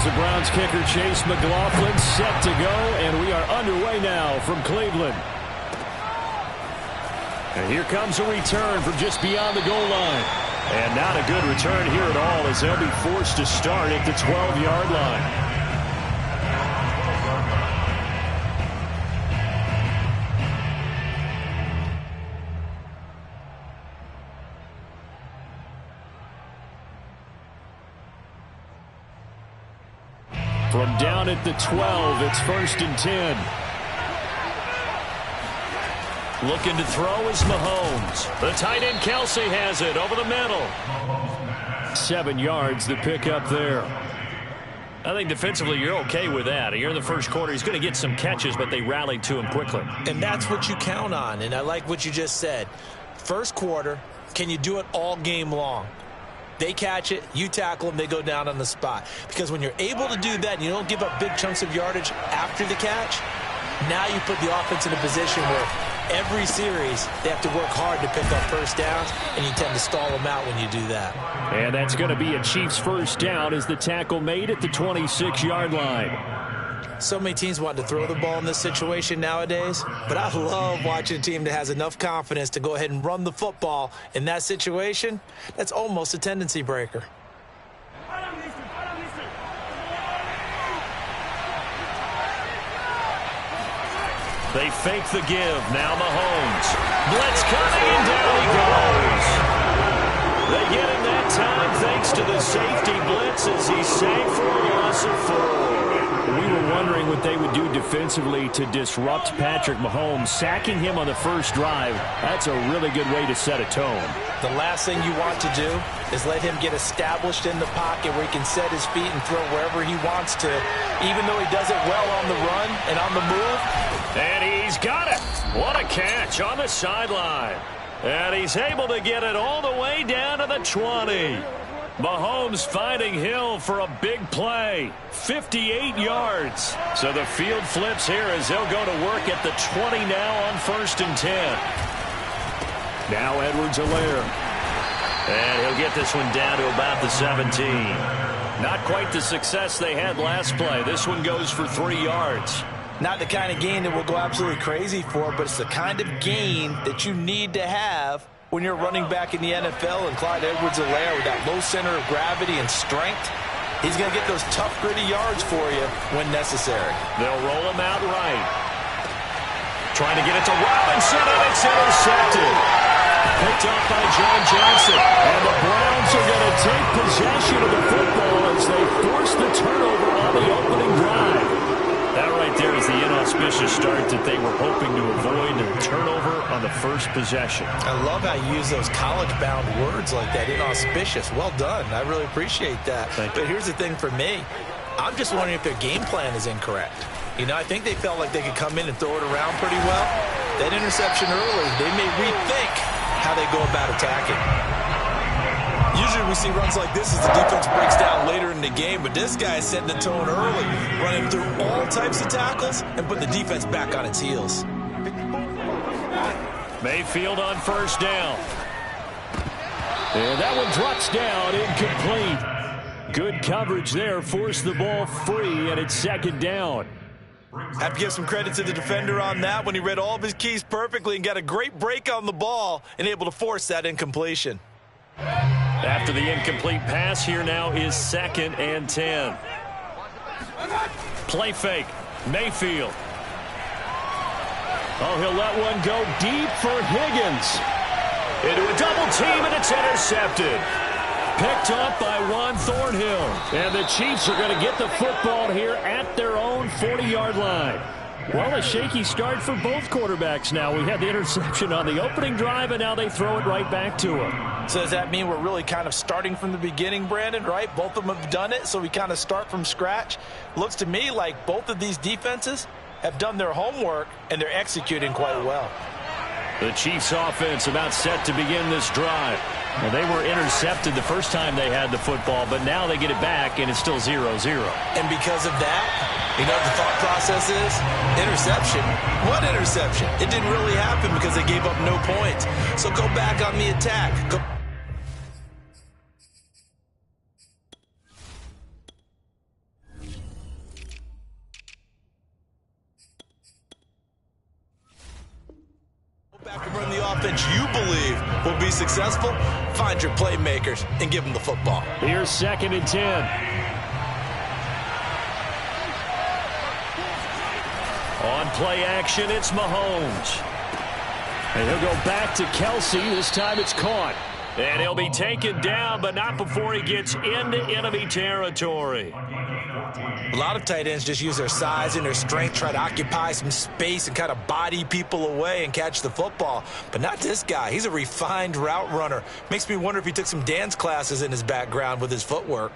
Here's the Browns kicker, Chase McLaughlin, set to go, and we are underway now from Cleveland. And here comes a return from just beyond the goal line. And not a good return here at all, as they'll be forced to start at the 12-yard line. From down at the 12, it's 1st and 10. Looking to throw is Mahomes. The tight end Kelsey has it over the middle. 7 yards to pick up there. I think defensively you're okay with that. Here in the first quarter, he's going to get some catches, but they rallied to him quickly. And that's what you count on, and I like what you just said. First quarter, can you do it all game long? They catch it, you tackle them, they go down on the spot. Because when you're able to do that and you don't give up big chunks of yardage after the catch, now you put the offense in a position where every series they have to work hard to pick up first downs, and you tend to stall them out when you do that. And that's going to be a Chiefs first down as the tackle made at the 26-yard line. So many teams want to throw the ball in this situation nowadays, but I love watching a team that has enough confidence to go ahead and run the football in that situation. That's almost a tendency breaker. They fake the give. Now Mahomes. Blitz coming, and down he goes. They get him that time thanks to the safety blitz as he sank for a loss of 4. We were wondering what they would do defensively to disrupt Patrick Mahomes. Sacking him on the first drive, that's a really good way to set a tone. The last thing you want to do is let him get established in the pocket where he can set his feet and throw wherever he wants to, even though he does it well on the run and on the move. And he's got it. What a catch on the sideline. And he's able to get it all the way down to the 20. Mahomes finding Hill for a big play. 58 yards. So the field flips here as they'll go to work at the 20 now on 1st and 10. Now Edwards-Helaire. And he'll get this one down to about the 17. Not quite the success they had last play. This one goes for 3 yards. Not the kind of gain that we'll go absolutely crazy for, but it's the kind of gain that you need to have when you're running back in the NFL. And Clyde Edwards-Helaire with that low center of gravity and strength, he's going to get those tough, gritty yards for you when necessary. They'll roll him out right. Trying to get it to Robinson, and it's intercepted. Picked off by John Johnson. And the Browns are going to take possession of the football as they force the turnover on the opening drive. That right there is the inauspicious start that they were hoping to avoid, a turnover on the first possession. I love how you use those college-bound words like that, inauspicious. Well done. I really appreciate that. But here's the thing for me. I'm just wondering if their game plan is incorrect. You know, I think they felt like they could come in and throw it around pretty well. That interception early, they may rethink how they go about attacking. Usually we see runs like this as the defense breaks down later in the game, but this guy is setting the tone early, running through all types of tackles and putting the defense back on its heels. Mayfield on first down. And that one drops down, incomplete. Good coverage there, forced the ball free, and it's 2nd down. Have to give some credit to the defender on that when he read all of his keys perfectly and got a great break on the ball and able to force that incompletion. After the incomplete pass, here now is 2nd and 10. Play fake. Mayfield. Oh, he'll let one go deep for Higgins. Into a double team, and it's intercepted. Picked up by Juan Thornhill. And the Chiefs are going to get the football here at their own 40-yard line. Well, a shaky start for both quarterbacks now. We had the interception on the opening drive, and now they throw it right back to him. So does that mean we're really kind of starting from the beginning, Brandon, right? Both of them have done it, so we kind of start from scratch. Looks to me like both of these defenses have done their homework, and they're executing quite well. The Chiefs offense about set to begin this drive. Well, they were intercepted the first time they had the football, but now they get it back, and it's still 0-0. And because of that, you know what the thought process is? Interception. What interception? It didn't really happen because they gave up no points. So go back on the attack. Go. offense you believe will be successful, find your playmakers and give them the football. Here's 2nd and 10. On play action, it's Mahomes. And he'll go back to Kelsey. This time it's caught. And he'll be taken down, but not before he gets into enemy territory. A lot of tight ends just use their size and their strength, try to occupy some space and kind of body people away and catch the football. But not this guy. He's a refined route runner. Makes me wonder if he took some dance classes in his background with his footwork.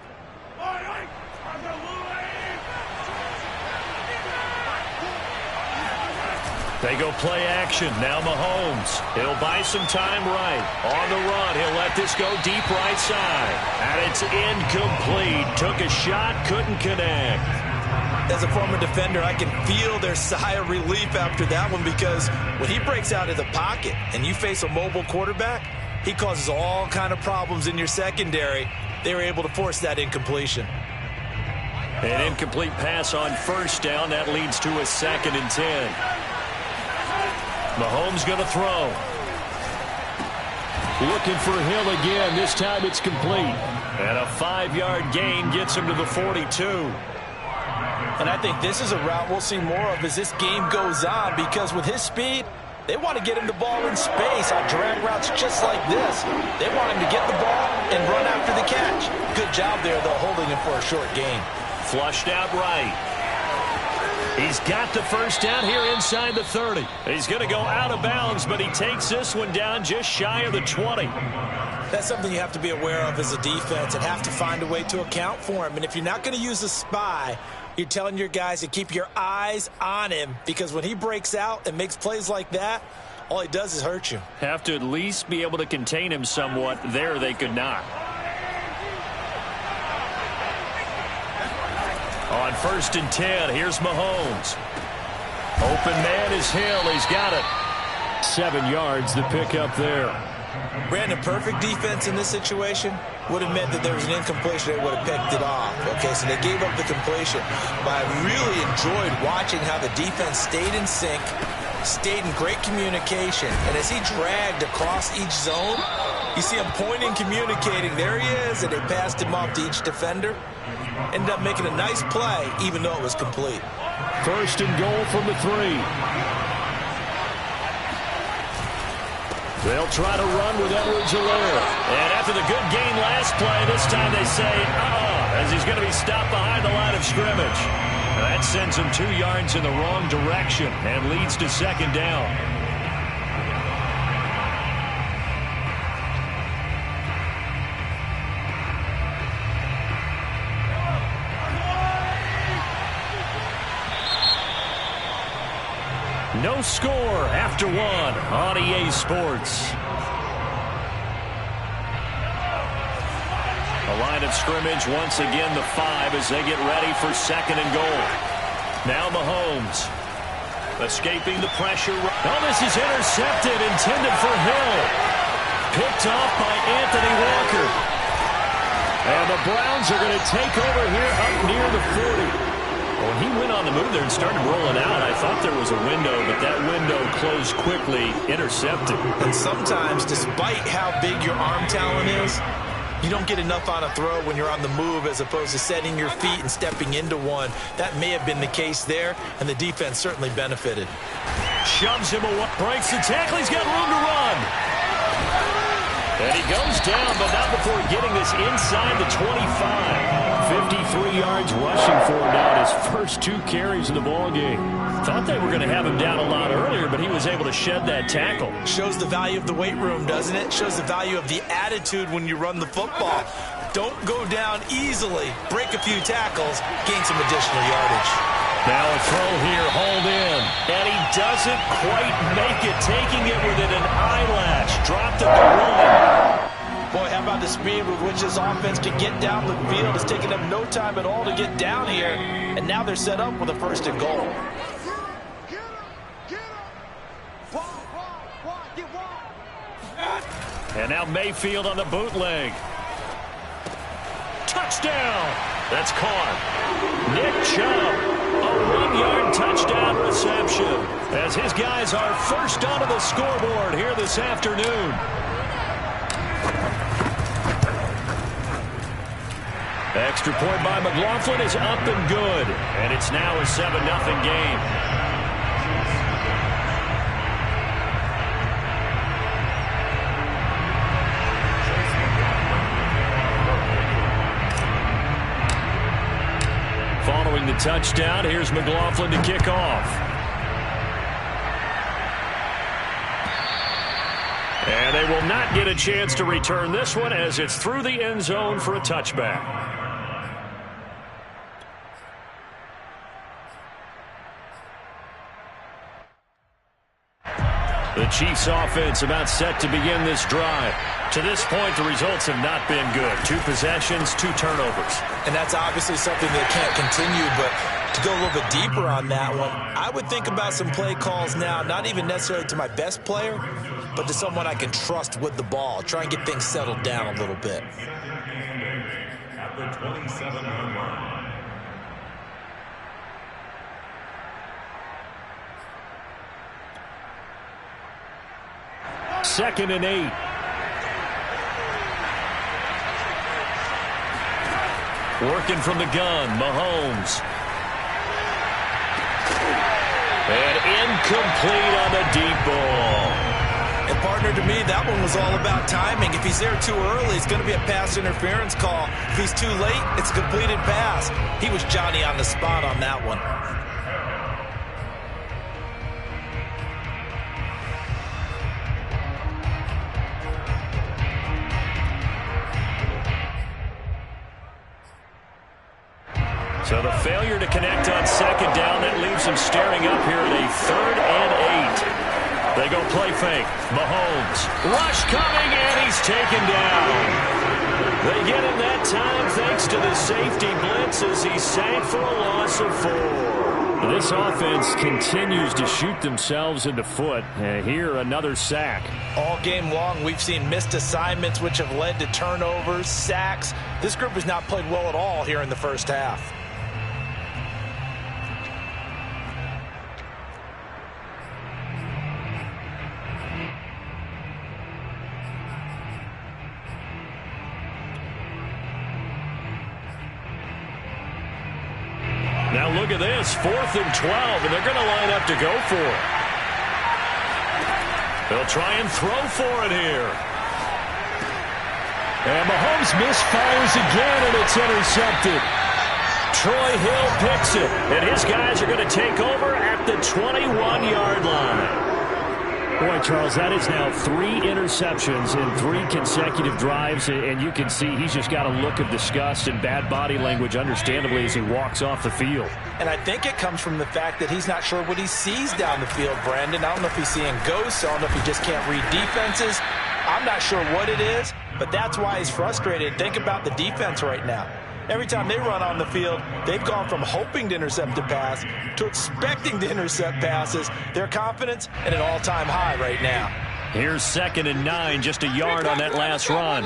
They go play action. Now Mahomes. He'll buy some time right. On the run, he'll let this go deep right side. And it's incomplete. Took a shot, couldn't connect. As a former defender, I can feel their sigh of relief after that one, because when he breaks out of the pocket and you face a mobile quarterback, he causes all kind of problems in your secondary. They were able to force that incompletion. An incomplete pass on 1st down. That leads to a 2nd and 10. Mahomes going to throw. Looking for Hill again. This time it's complete. And a 5-yard gain gets him to the 42. And I think this is a route we'll see more of as this game goes on, because with his speed, they want to get him the ball in space on drag routes just like this. They want him to get the ball and run after the catch. Good job there, though, holding him for a short gain. Flushed out right. He's got the 1st down here inside the 30. He's going to go out of bounds, but he takes this one down just shy of the 20. That's something you have to be aware of as a defense and have to find a way to account for him. And if you're not going to use a spy, you're telling your guys to keep your eyes on him, because when he breaks out and makes plays like that, all he does is hurt you. Have to at least be able to contain him somewhat. There they could not. On 1st and 10, here's Mahomes. Open man is Hill. He's got it. 7 yards, the pickup there. Brandon, perfect defense in this situation would have meant that there was an incompletion. They would have picked it off. Okay, so they gave up the completion. But I really enjoyed watching how the defense stayed in sync, stayed in great communication. And as he dragged across each zone, you see him pointing, communicating. There he is, and they passed him off to each defender. Ended up making a nice play, even though it was complete. 1st and goal from the 3. They'll try to run with Larr. And after the good gain last play, this time they say, as he's going to be stopped behind the line of scrimmage. That sends him 2 yards in the wrong direction and leads to 2nd down. No score after 1 on EA Sports. A line of scrimmage once again, the 5, as they get ready for 2nd and goal. Now Mahomes escaping the pressure. Oh, this is intercepted, intended for Hill. Picked off by Anthony Walker. And the Browns are going to take over here up near the 40. When he went on the move there and started rolling out, I thought there was a window, but that window closed quickly, intercepted. And sometimes, despite how big your arm talent is, you don't get enough on a throw when you're on the move as opposed to setting your feet and stepping into one. That may have been the case there, and the defense certainly benefited. Shoves him away, breaks the tackle, he's got room to run. And he goes down, but not before getting this inside the 25. 53 yards rushing for him now in his first 2 carries in the ballgame. Thought they were going to have him down a lot earlier, but he was able to shed that tackle. Shows the value of the weight room, doesn't it? Shows the value of the attitude when you run the football. Don't go down easily. Break a few tackles, gain some additional yardage. Now a throw here, hauled in. And he doesn't quite make it, taking it within an eyelash. Dropped at the 1. Boy, how about the speed with which this offense can get down the field? It's taken them no time at all to get down here. And now they're set up with a 1st and goal. And now Mayfield on the bootleg. Touchdown! That's caught. Nick Chubb, a 1-yard touchdown reception. As his guys has our first onto the scoreboard here this afternoon. Extra point by McLaughlin is up and good. And it's now a 7-0 game. Following the touchdown, here's McLaughlin to kick off. And they will not get a chance to return this one as it's through the end zone for a touchback. The Chiefs offense about set to begin this drive. To this point, the results have not been good. 2 possessions, 2 turnovers. And that's obviously something that can't continue, but to go a little bit deeper on that one, I would think about some play calls now, not even necessarily to my best player, but to someone I can trust with the ball. Try and get things settled down a little bit. At the 27-yard line. Second and 8. Working from the gun, Mahomes. And incomplete on the deep ball. And partner, to me, that one was all about timing. If he's there too early, it's going to be a pass interference call. If he's too late, it's a completed pass. He was Johnny on the spot on that one. So the failure to connect on second down, that leaves him staring up here at a 3rd and 8. They go play fake. Mahomes. Rush coming, and he's taken down. They get him that time thanks to the safety blitz as he sank for a loss of 4. This offense continues to shoot themselves in the foot. Here, another sack. All game long, we've seen missed assignments, which have led to turnovers, sacks. This group has not played well at all here in the first half. Now look at this, 4th and 12, and they're going to line up to go for it. They'll try and throw for it here. And Mahomes misfires again, and it's intercepted. Troy Hill picks it, and his guys are going to take over at the 21-yard line. Boy, Charles, that is now 3 interceptions in 3 consecutive drives, and you can see he's just got a look of disgust and bad body language, understandably, as he walks off the field. And I think it comes from the fact that he's not sure what he sees down the field, Brandon. I don't know if he's seeing ghosts. I don't know if he just can't read defenses. I'm not sure what it is, but that's why he's frustrated. Think about the defense right now. Every time they run on the field, they've gone from hoping to intercept a pass to expecting to intercept passes. Their confidence at an all-time high right now. Here's 2nd and 9, just a yard on that last run.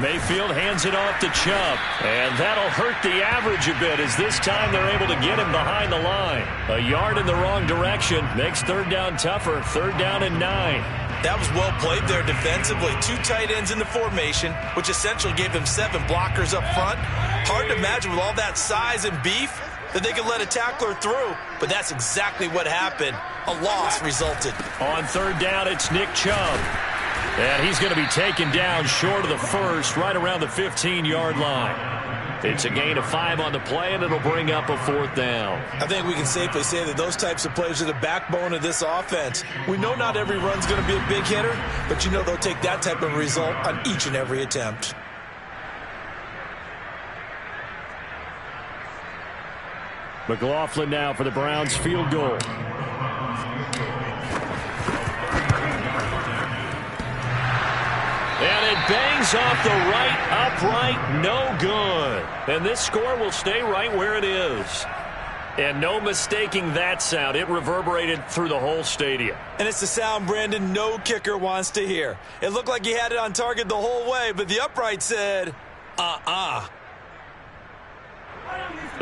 Mayfield hands it off to Chubb, and that'll hurt the average a bit as this time they're able to get him behind the line. A yard in the wrong direction makes 3rd down tougher, 3rd down and 9. That was well played there defensively. 2 tight ends in the formation, which essentially gave them 7 blockers up front. Hard to imagine with all that size and beef that they could let a tackler through, but that's exactly what happened. A loss resulted. On 3rd down, it's Nick Chubb. And he's going to be taken down short of the first, right around the 15-yard line. It's a gain of 5 on the play, and it'll bring up a 4th down. I think we can safely say that those types of plays are the backbone of this offense. We know not every run's going to be a big hitter, but you know they'll take that type of result on each and every attempt. McLaughlin now for the Browns field goal. And it bangs off the right upright, no good. And this score will stay right where it is. And no mistaking that sound. It reverberated through the whole stadium. And it's the sound, Brandon, no kicker wants to hear. It looked like he had it on target the whole way, but the upright said,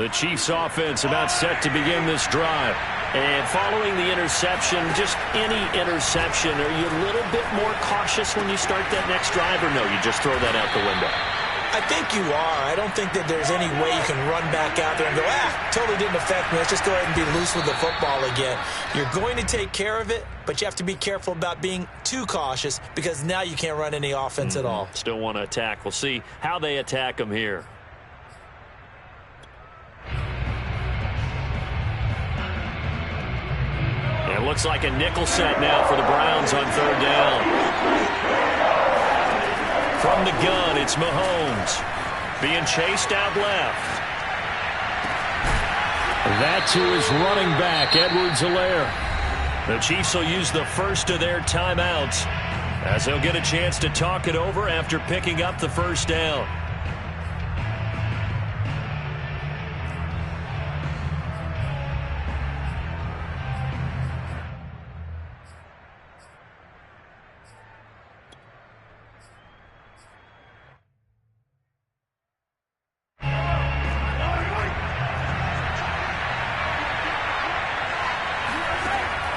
The Chiefs offense about set to begin this drive. And following the interception, just any interception, are you a little bit more cautious when you start that next drive, or no, you just throw that out the window? I think you are. I don't think that there's any way you can run back out there and go, totally didn't affect me. Let's just go ahead and be loose with the football again. You're going to take care of it, but you have to be careful about being too cautious because now you can't run any offense at all. Still want to attack. We'll see how they attack them here. It looks like a nickel set now for the Browns on third down. From the gun, it's Mahomes. Being chased out left. That to his running back, Edwards-Helaire. The Chiefs will use the first of their timeouts as they'll get a chance to talk it over after picking up the first down.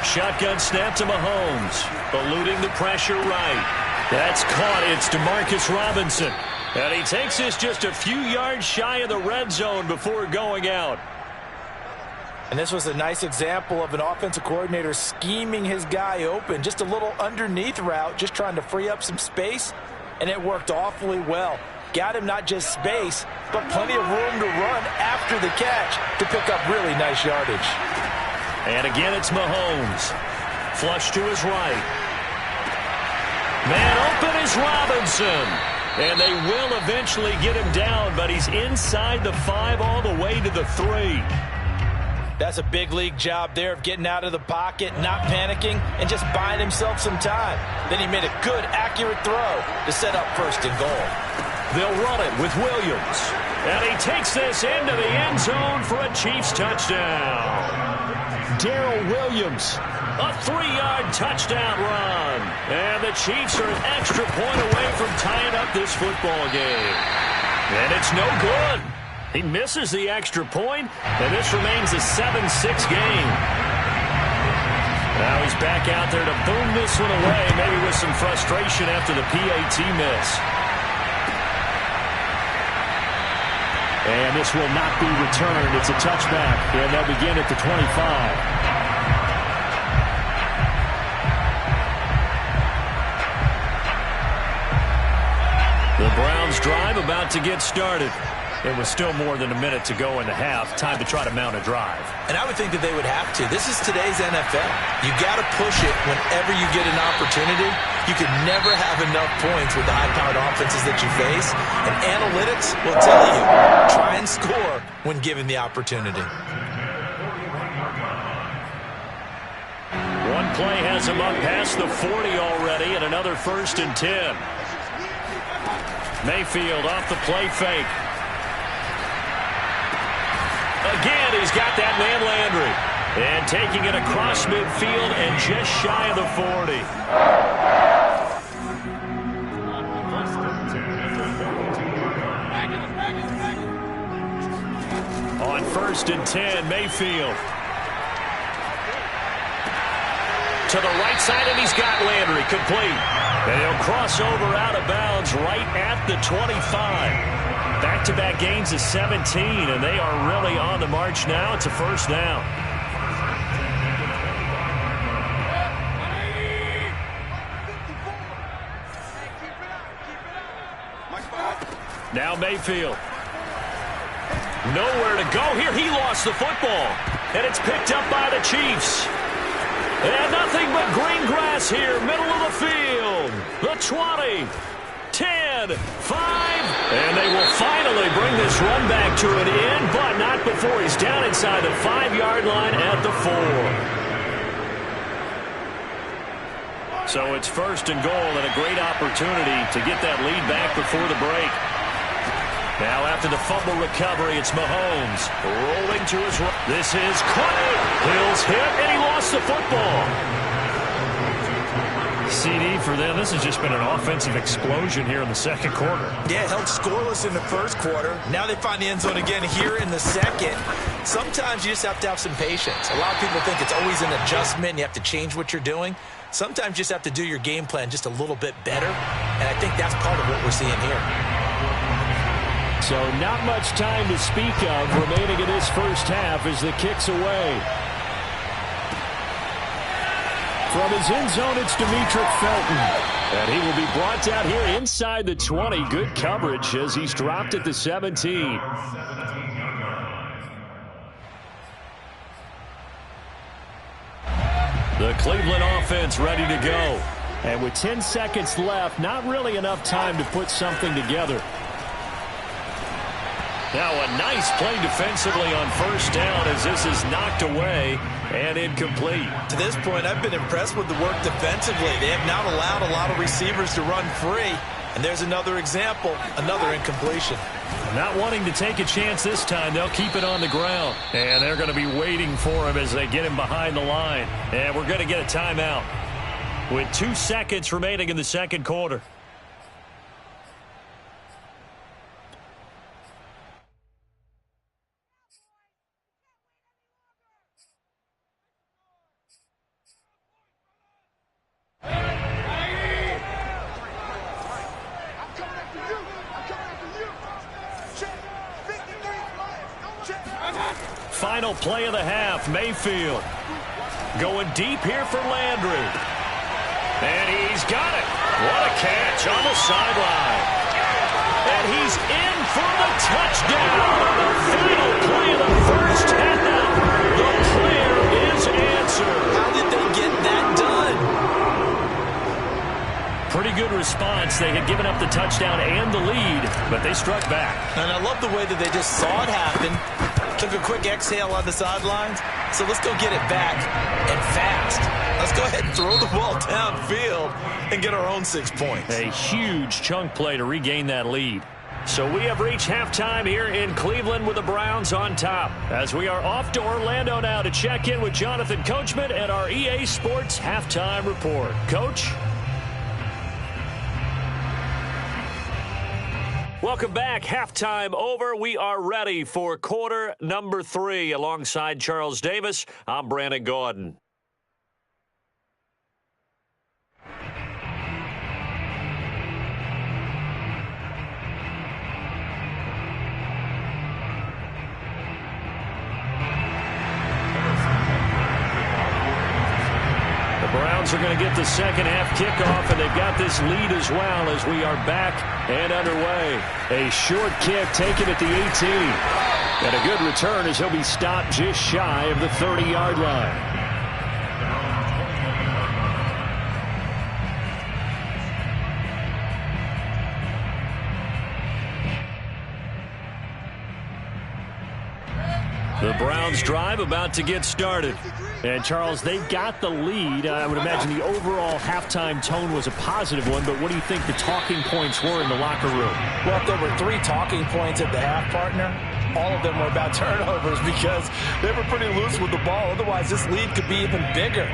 Shotgun snap to Mahomes. Eluding the pressure right. That's caught. It's Demarcus Robinson. And he takes this just a few yards shy of the red zone before going out. And this was a nice example of an offensive coordinator scheming his guy open. Just a little underneath route, just trying to free up some space. And it worked awfully well. Got him not just space, but plenty of room to run after the catch to pick up really nice yardage. And again, it's Mahomes. Flush to his right. Man open is Robinson. And they will eventually get him down, but he's inside the 5 all the way to the 3. That's a big league job there of getting out of the pocket, not panicking, and just buying himself some time. Then he made a good, accurate throw to set up first and goal. They'll run it with Williams. And he takes this into the end zone for a Chiefs touchdown. Darrell Williams, a 3-yard touchdown run. And the Chiefs are an extra point away from tying up this football game. And it's no good. He misses the extra point, and this remains a 7-6 game. Now he's back out there to boom this one away, maybe with some frustration after the PAT miss. And this will not be returned. It's a touchback, and they'll begin at the 25. The Browns drive about to get started. It was still more than a minute to go in the half. Time to try to mount a drive. And I would think that they would have to. This is today's NFL. You got to push it whenever you get an opportunity. You can never have enough points with the high-powered offenses that you face. And analytics will tell you, try and score when given the opportunity. One play has him up past the 40 already, and another 1st and 10. Mayfield off the play fake. Again, he's got that man Landry. And taking it across midfield and just shy of the 40. On 1st and 10, Mayfield. To the right side, and he's got Landry complete. And he'll cross over out of bounds right at the 25. Back-to-back gains of 17, and they are really on the march now. It's a 1st down. Now Mayfield. Nowhere to go here. He lost the football, and it's picked up by the Chiefs. And nothing but green grass here, middle of the field. The 20. 10, 5, and they will finally bring this run back to an end, but not before he's down inside the 5-yard line at the 4. So it's 1st and goal, and a great opportunity to get that lead back before the break. Now after the fumble recovery, it's Mahomes rolling to his right. This is caught. Hill's hit, and he lost the football. CD for them. This has just been an offensive explosion here in the second quarter. Yeah, held scoreless in the first quarter. Now they find the end zone again here in the second. Sometimes you just have to have some patience. A lot of people think it's always an adjustment and you have to change what you're doing. Sometimes you just have to do your game plan just a little bit better, and I think that's part of what we're seeing here. So not much time to speak of remaining in this first half as the kick's away. From his end zone, it's Demetric Felton. And he will be brought down here inside the 20. Good coverage as he's dropped at the 17. The Cleveland offense ready to go. And with 10 seconds left, not really enough time to put something together. Now a nice play defensively on first down as this is knocked away and incomplete. To this point, I've been impressed with the work defensively. They have not allowed a lot of receivers to run free. And there's another example, another incompletion. Not wanting to take a chance this time, they'll keep it on the ground. And they're going to be waiting for him as they get him behind the line. And we're going to get a timeout with 2 seconds remaining in the second quarter. Final play of the half, Mayfield going deep here for Landry. And he's got it. What a catch on the sideline. And he's in for the touchdown on the final play of the first half. The prayer is answered. How did they get that done? Pretty good response. They had given up the touchdown and the lead, but they struck back. And I love the way that they just saw it happen. Took a quick exhale on the sidelines. So let's go get it back and fast. Let's go ahead and throw the ball downfield and get our own 6 points. A huge chunk play to regain that lead. So we have reached halftime here in Cleveland with the Browns on top. As we are off to Orlando now to check in with Jonathan Coachman and our EA Sports Halftime Report. Coach? Welcome back. Halftime over. We are ready for quarter number 3. Alongside Charles Davis, I'm Brandon Gordon. Browns are going to get the second half kickoff, and they've got this lead as well as we are back and underway. A short kick taken at the 18. And a good return as he'll be stopped just shy of the 30-yard line. The Browns drive about to get started. And, Charles, they've got the lead. I would imagine the overall halftime tone was a positive one, but what do you think the talking points were in the locker room? Well, there were 3 talking points at the half, partner. All of them were about turnovers because they were pretty loose with the ball. Otherwise, this lead could be even bigger.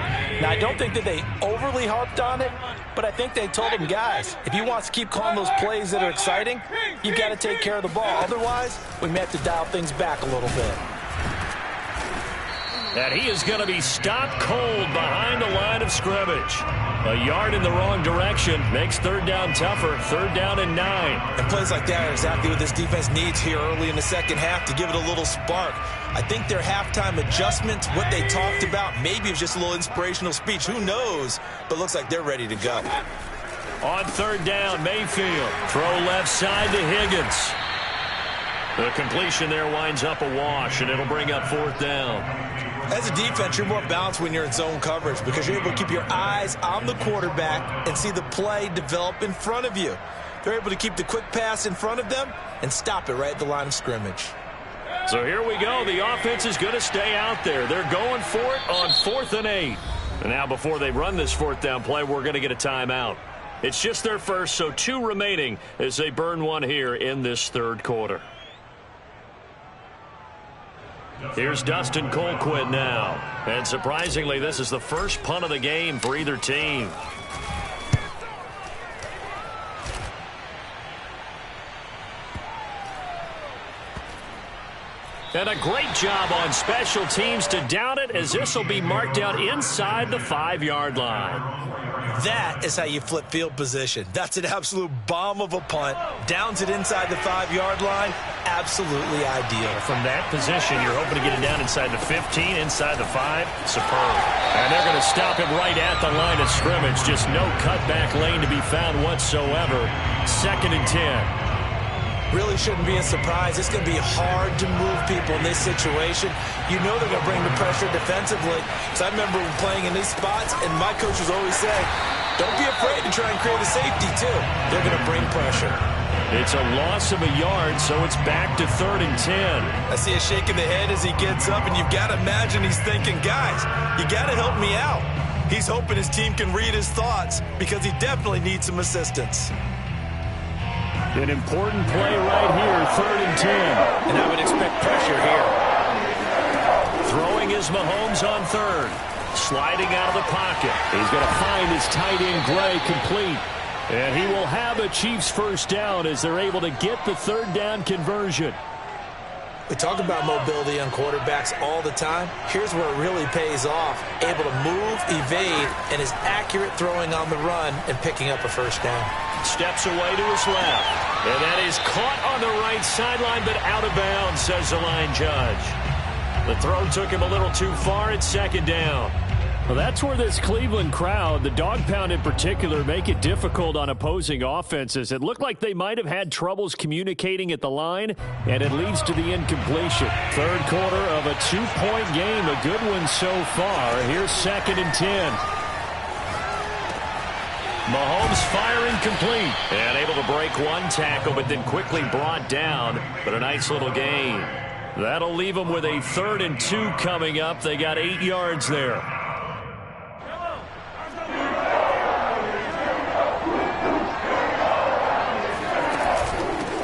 Now, I don't think that they overly harped on it, but I think they told them, guys, if you want to keep calling those plays that are exciting, you've got to take care of the ball. Otherwise, we may have to dial things back a little bit. And he is going to be stopped cold behind the line of scrimmage. A yard in the wrong direction makes third down tougher. Third down and 9. And plays like that are exactly what this defense needs here early in the second half to give it a little spark. I think their halftime adjustments, what they talked about, maybe it was just a little inspirational speech. Who knows? But looks like they're ready to go. On third down, Mayfield. Throw left side to Higgins. The completion there winds up a wash, and it'll bring up fourth down. As a defense, you're more balanced when you're in zone coverage because you're able to keep your eyes on the quarterback and see the play develop in front of you. They're able to keep the quick pass in front of them and stop it right at the line of scrimmage. So here we go. The offense is going to stay out there. They're going for it on 4th and 8. And now before they run this fourth down play, we're going to get a timeout. It's just their first, so 2 remaining as they burn one here in this third quarter. Here's Dustin Colquitt now. And surprisingly, this is the first punt of the game for either team. And a great job on special teams to down it, as this will be marked out inside the 5-yard line. That is how you flip field position. That's an absolute bomb of a punt. Downs it inside the 5-yard line. Absolutely ideal. From that position, you're hoping to get it down inside the 15, inside the 5. Superb. And they're going to stop him right at the line of scrimmage. Just no cutback lane to be found whatsoever. 2nd and 10. Really shouldn't be a surprise. It's going to be hard to move people in this situation. You know they're going to bring the pressure defensively. So I remember playing in these spots, and my coaches always say, don't be afraid to try and create a safety, too. They're going to bring pressure. It's a loss of a yard, so it's back to 3rd and 10. I see a shake of the head as he gets up, and you've got to imagine he's thinking, guys, you got to help me out. He's hoping his team can read his thoughts because he definitely needs some assistance. An important play right here, 3rd and 10. And I would expect pressure here. Throwing is Mahomes on 3rd. Sliding out of the pocket. He's going to find his tight end Gray complete. And he will have a Chiefs first down as they're able to get the 3rd down conversion. We talk about mobility on quarterbacks all the time. Here's where it really pays off. Able to move, evade, and is accurate throwing on the run and picking up a first down. Steps away to his left. And that is caught on the right sideline, but out of bounds, says the line judge. The throw took him a little too far. It's 2nd down. Well, that's where this Cleveland crowd, the dog pound in particular, make it difficult on opposing offenses. It looked like they might have had troubles communicating at the line, and it leads to the incompletion. 3rd quarter of a 2-point game, a good one so far. Here's 2nd and 10. Mahomes firing complete. And able to break one tackle, but then quickly brought down. But a nice little gain. That'll leave them with a 3rd and 2 coming up. They got 8 yards there.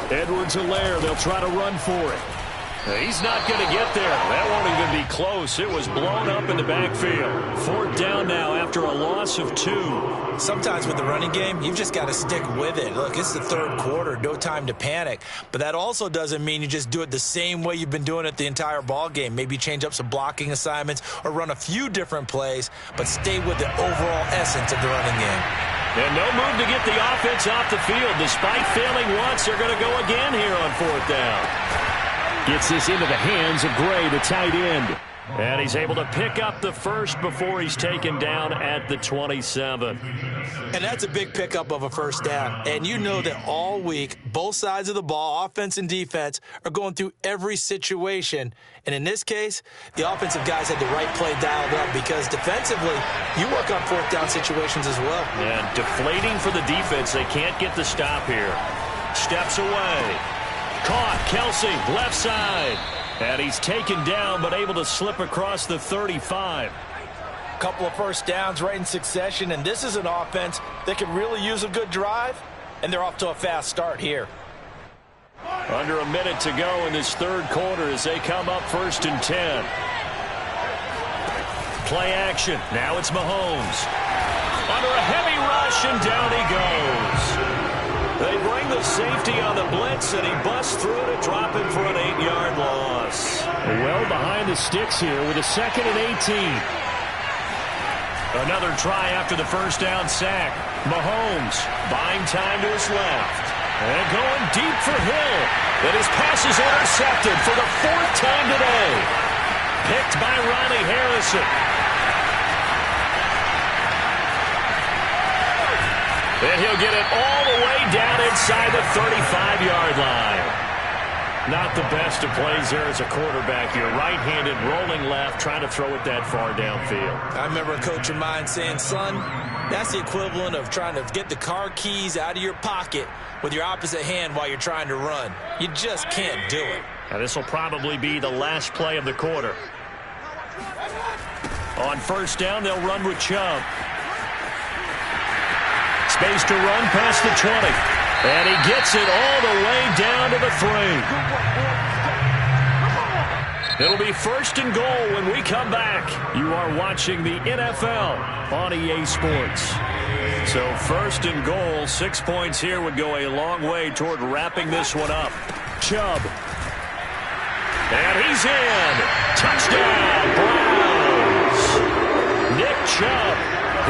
Edwards and Larr, they'll try to run for it. He's not going to get there. That won't even be close. It was blown up in the backfield. 4th down now after a loss of 2. Sometimes with the running game, you've just got to stick with it. Look, it's the 3rd quarter. No time to panic. But that also doesn't mean you just do it the same way you've been doing it the entire ball game. Maybe change up some blocking assignments or run a few different plays, but stay with the overall essence of the running game. And no move to get the offense off the field. Despite failing once, they're going to go again here on 4th down. Gets this into the hands of Gray, the tight end. And he's able to pick up the first before he's taken down at the 27. And that's a big pickup of a first down. And you know that all week, both sides of the ball, offense and defense, are going through every situation. And in this case, the offensive guys had the right play dialed up because defensively, you work on 4th down situations as well. And deflating for the defense. They can't get the stop here. Steps away. Caught. Kelsey, left side. And he's taken down, but able to slip across the 35. Couple of first downs right in succession, and this is an offense that could really use a good drive, and they're off to a fast start here. Under a minute to go in this 3rd quarter as they come up 1st and 10. Play action. Now it's Mahomes. Under a heavy rush, and down he goes. They bring the safety on the blitz, and he busts through to drop him for an 8-yard loss. Well behind the sticks here with a 2nd and 18. Another try after the first down sack. Mahomes buying time to his left. And going deep for Hill. And his pass is intercepted for the 4th time today. Picked by Riley Harrison. And he'll get it all the way down inside the 35-yard line. Not the best of plays there as a quarterback. You're right-handed, rolling left, trying to throw it that far downfield. I remember a coach of mine saying, son, that's the equivalent of trying to get the car keys out of your pocket with your opposite hand while you're trying to run. You just can't do it. Now this will probably be the last play of the quarter. On 1st down, they'll run with Chubb. Space to run past the 20. And he gets it all the way down to the 3. It'll be 1st and goal when we come back. You are watching the NFL on EA Sports. So 1st and goal, 6 points here would go a long way toward wrapping this one up. Chubb. And he's in. Touchdown, Browns. Nick Chubb,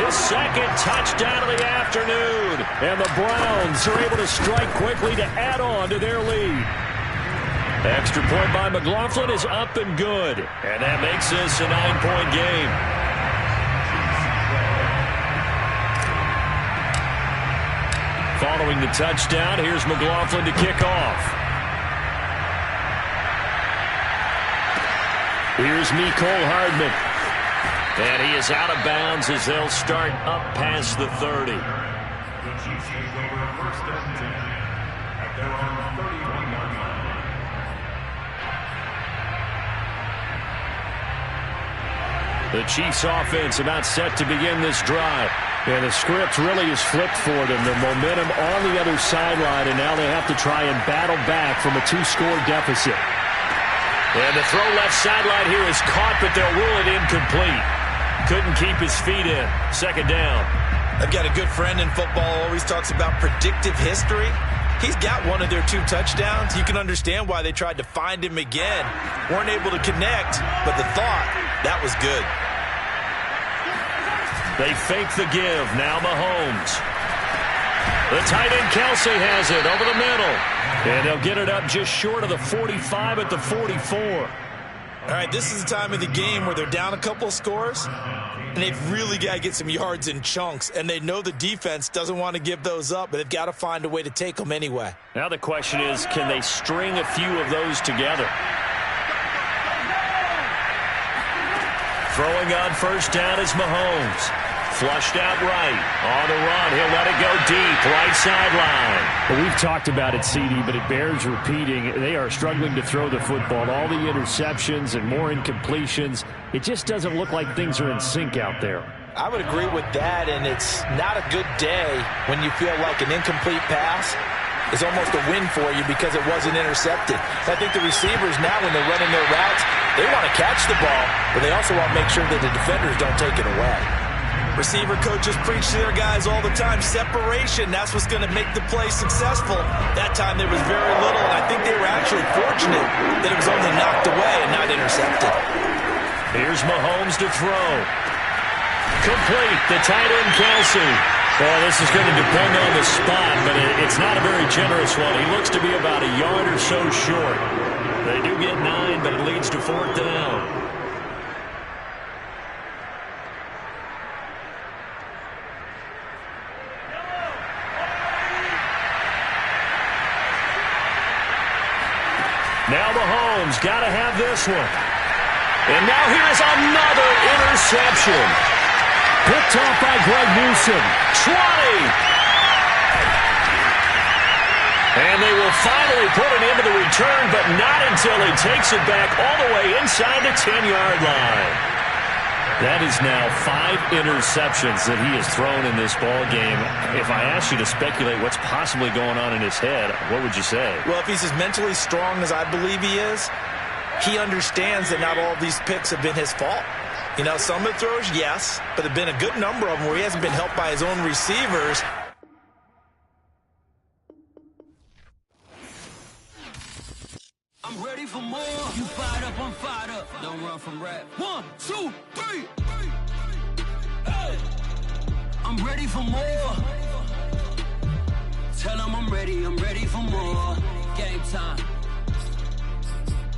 his second touchdown of the afternoon. And the Browns are able to strike quickly to add on to their lead. Extra point by McLaughlin is up and good. And that makes this a 9-point game. Following the touchdown, here's McLaughlin to kick off. Here's Mecole Hardman. And he is out of bounds as they'll start up past the 30. The Chiefs use over first and 10 at their own 31-yard line. The Chiefs offense about set to begin this drive. And the script really is flipped for them. The momentum on the other sideline, and now they have to try and battle back from a 2-score deficit. And the throw left sideline here is caught, but they'll rule it incomplete. Couldn't keep his feet in. Second down. I've got a good friend in football, always talks about predictive history. He's got one of their 2 touchdowns. You can understand why they tried to find him again. Weren't able to connect, but the thought, that was good. They fake the give. Now Mahomes. The tight end Kelsey has it over the middle. And they'll get it up just short of the 45 at the 44. All right, this is the time of the game where they're down a couple of scores, and they've really got to get some yards in chunks, and they know the defense doesn't want to give those up, but they've got to find a way to take them anyway. Now the question is, can they string a few of those together? Throwing on first down is Mahomes. Flushed out right. On the run. He'll let it go deep. Right sideline. Well, we've talked about it, CD, but it bears repeating. They are struggling to throw the football. All the interceptions and more incompletions. It just doesn't look like things are in sync out there. I would agree with that, and it's not a good day when you feel like an incomplete pass is almost a win for you because it wasn't intercepted. I think the receivers now, when they're running their routes, they want to catch the ball, but they also want to make sure that the defenders don't take it away. Receiver coaches preach to their guys all the time, separation, that's what's going to make the play successful. That time there was very little, and I think they were actually fortunate that it was only knocked away and not intercepted. Here's Mahomes to throw. Complete, the tight end Kelsey. Well, this is going to depend on the spot, but it's not a very generous one. He looks to be about a yard or so short. They do get 9, but it leads to 4th down. Now Mahomes got to have this one. And now here is another interception. Picked off by Greg Newsom. 20. And they will finally put it into the return, but not until he takes it back all the way inside the 10-yard line. That is now 5 interceptions that he has thrown in this ball game. If I asked you to speculate what's possibly going on in his head, what would you say? Well, if he's as mentally strong as I believe he is, he understands that not all of these picks have been his fault. You know, some of the throws, yes, but there have been a good number of them where he hasn't been helped by his own receivers. I'm ready for more. You fired up, I'm fired up. Don't run from rap. 1, 2, 3. Hey. I'm ready for more. Tell them I'm ready for more. Game time.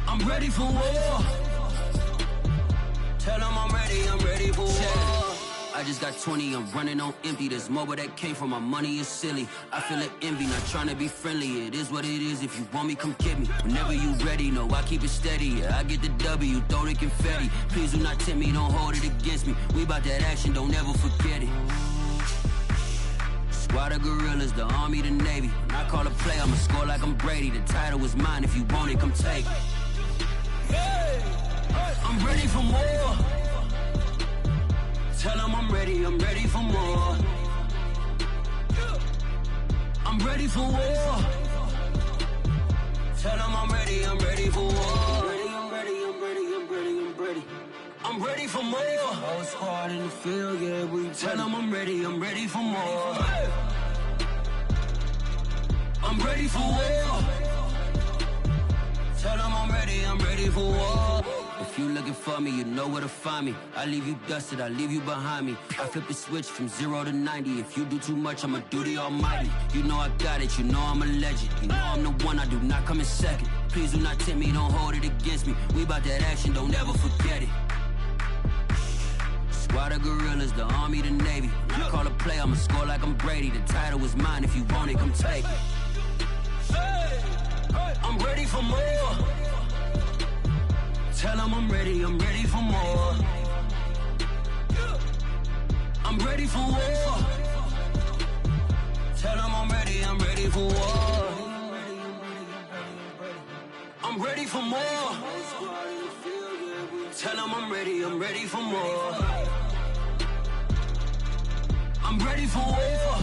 I'm ready for war. Tell them I'm ready for war. I just got 20, I'm running on empty. This mobile that came from my money is silly. I feel it envy, not trying to be friendly. It is what it is, if you want me, come get me. Whenever you ready, no, I keep it steady. Yeah, I get the W, throw the confetti. Please do not tempt me, don't hold it against me. We about that action, don't ever forget it. Squad of gorillas, the army, the navy. When I call a play, I'ma score like I'm Brady. The title is mine, if you want it, come take it. Hey, I'm ready for more. Tell them I'm ready for more. I'm ready for war. Tell them I'm ready for war. I'm ready for more. Whole squad in the field, yeah, we tell them I'm ready for more. I'm ready for war. Tell them I'm ready for war. If you looking for me, you know where to find me. I leave you dusted, I leave you behind me. I flip the switch from 0 to 90. If you do too much, I'ma do the almighty. You know I got it, you know I'm a legend. You know I'm the one, I do not come in second. Please do not tempt me, don't hold it against me. We bout that action, don't ever forget it. Squad of gorillas, the army, the navy. When I call a play, I'ma score like I'm Brady. The title is mine, if you want it, come take it. I'm ready for more. Tell them I'm ready for more. I'm ready for war. Tell them I'm ready for war. I'm ready for more. Tell them I'm ready for more. I'm ready for war.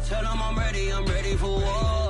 Tell them I'm ready for war.